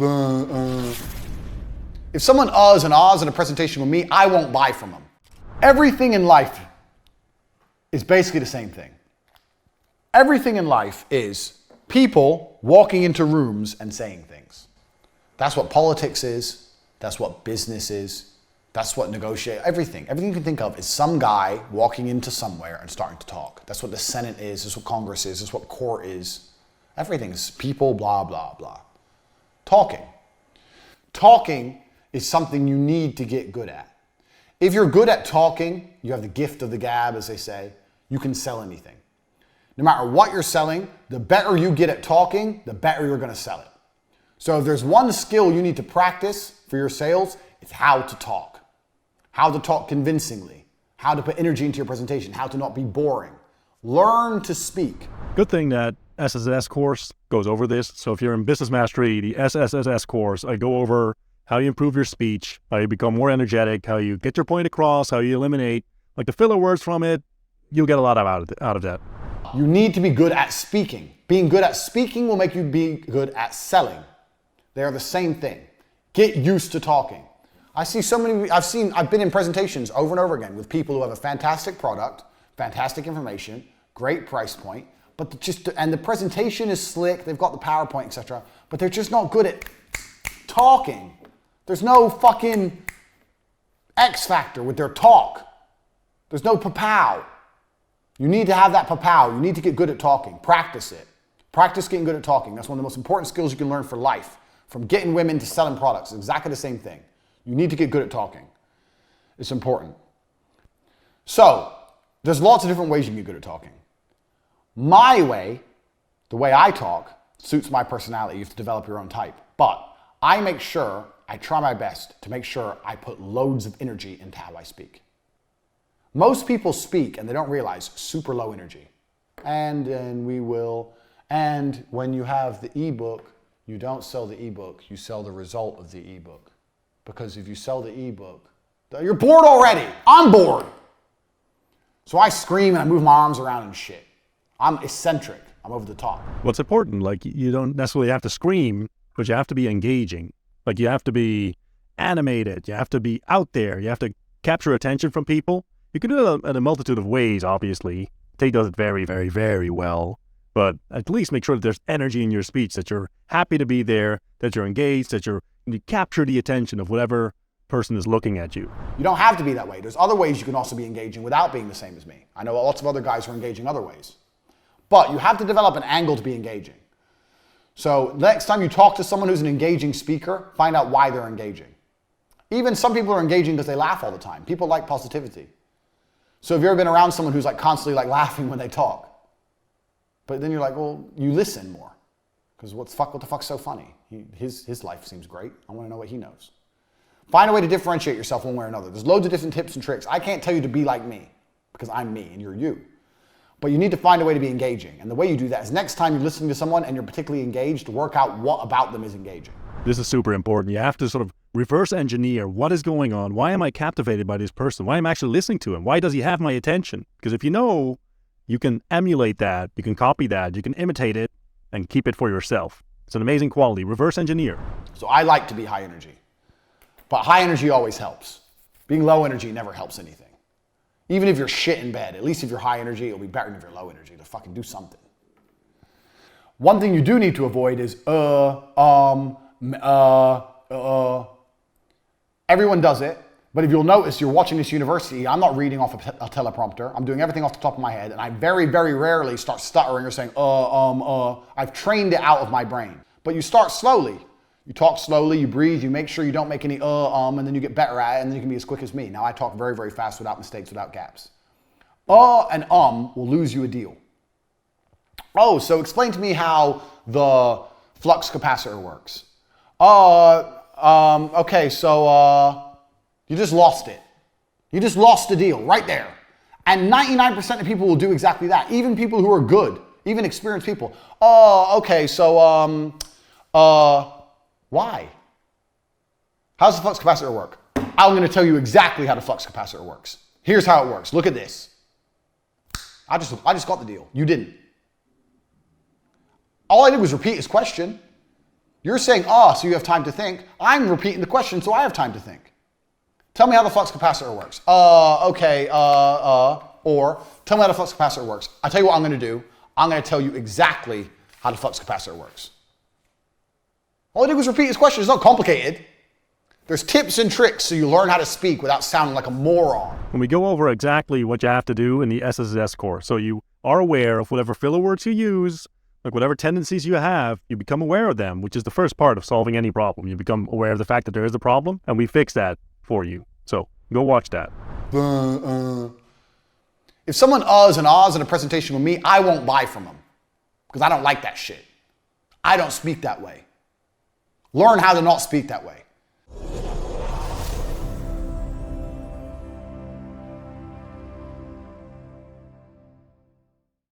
If someone uhs and ahs in a presentation with me, I won't buy from them. Everything in life is basically the same thing. Everything in life is people walking into rooms and saying things. That's what politics is. That's what business is. That's what negotiate. Everything you can think of is some guy walking into somewhere and starting to talk. That's what the Senate is. That's what Congress is. That's what court is. Everything is people, blah, blah, blah. Talking. Talking is something you need to get good at. If you're good at talking, you have the gift of the gab, as they say, you can sell anything. No matter what you're selling, the better you get at talking, the better you're going to sell it. So if there's one skill you need to practice for your sales, it's how to talk. How to talk convincingly. How to put energy into your presentation. How to not be boring. Learn to speak. Good thing that SSS course goes over this. So if you're in Business Mastery, the SSS course, I go over how you improve your speech, how you become more energetic, how you get your point across, how you eliminate like the filler words from it. You'll get a lot out of that. You need to be good at speaking. Being good at speaking will make you be good at selling. They are the same thing. Get used to talking. I've been in presentations over and over again with people who have a fantastic product, fantastic information, great price point, but and the presentation is slick, they've got the PowerPoint, etc., but they're just not good at talking. There's no fucking X factor with their talk. There's no pa-pow. You need to have that pa-pow. You need to get good at talking. Practice it. Practice getting good at talking. That's one of the most important skills you can learn for life. From getting women to selling products. It's exactly the same thing. You need to get good at talking. It's important. So, there's lots of different ways you can get good at talking. My way, the way I talk, suits my personality. You have to develop your own type. But I try my best to make sure I put loads of energy into how I speak. Most people speak, and they don't realize, super low energy. And when you have the ebook, you don't sell the ebook, you sell the result of the ebook. Because if you sell the ebook, you're bored already. I'm bored. So I scream and I move my arms around and shit. I'm eccentric. I'm over the top. What's important, like you don't necessarily have to scream, but you have to be engaging. Like you have to be animated. You have to be out there. You have to capture attention from people. You can do it in a multitude of ways, obviously. Tate does it very, very, very well. But at least make sure that there's energy in your speech, that you're happy to be there, that you're engaged, that you capture the attention of whatever person is looking at you. You don't have to be that way. There's other ways you can also be engaging without being the same as me. I know lots of other guys who are engaging other ways. But you have to develop an angle to be engaging. So next time you talk to someone who's an engaging speaker, find out why they're engaging. Even some people are engaging because they laugh all the time. People like positivity. So have you ever been around someone who's like constantly like laughing when they talk? But then you're like, well, you listen more. Because what the fuck's so funny? His life seems great. I want to know what he knows. Find a way to differentiate yourself one way or another. There's loads of different tips and tricks. I can't tell you to be like me because I'm me and you're you. But you need to find a way to be engaging. And the way you do that is next time you're listening to someone and you're particularly engaged, work out what about them is engaging. This is super important. You have to sort of reverse engineer what is going on. Why am I captivated by this person? Why am I actually listening to him? Why does he have my attention? Because if you know, you can emulate that, you can copy that, you can imitate it and keep it for yourself. It's an amazing quality. Reverse engineer. So I like to be high energy. But high energy always helps. Being low energy never helps anything. Even if you're shit in bed, at least if you're high energy, it'll be better than if you're low energy. To fucking do something. One thing you do need to avoid is everyone does it, but if you'll notice, you're watching this university, I'm not reading off a teleprompter. I'm doing everything off the top of my head, and I very, very rarely start stuttering or saying, I've trained it out of my brain. But you start slowly. You talk slowly, you breathe, you make sure you don't make any and then you get better at it, and then you can be as quick as me. Now I talk very, very fast without mistakes, without gaps. And will lose you a deal. Oh, so explain to me how the flux capacitor works. Okay, so you just lost it. You just lost the deal right there. And 99% of people will do exactly that. Even people who are good, even experienced people. Okay, so why? How does the flux capacitor work? I'm going to tell you exactly how the flux capacitor works. Here's how it works. Look at this. I just got the deal. You didn't. All I did was repeat his question. You're saying, oh, so you have time to think. I'm repeating the question, so I have time to think. Tell me how the flux capacitor works. Okay, or tell me how the flux capacitor works. I'll tell you what I'm going to do. I'm going to tell you exactly how the flux capacitor works. All I did was repeat his question. It's not complicated. There's tips and tricks so you learn how to speak without sounding like a moron. And we go over exactly what you have to do in the SSS course. So you are aware of whatever filler words you use, like whatever tendencies you have, you become aware of them, which is the first part of solving any problem. You become aware of the fact that there is a problem, and we fix that for you. So go watch that. If someone and ahs in a presentation with me, I won't buy from them because I don't like that shit. I don't speak that way. Learn how to not speak that way.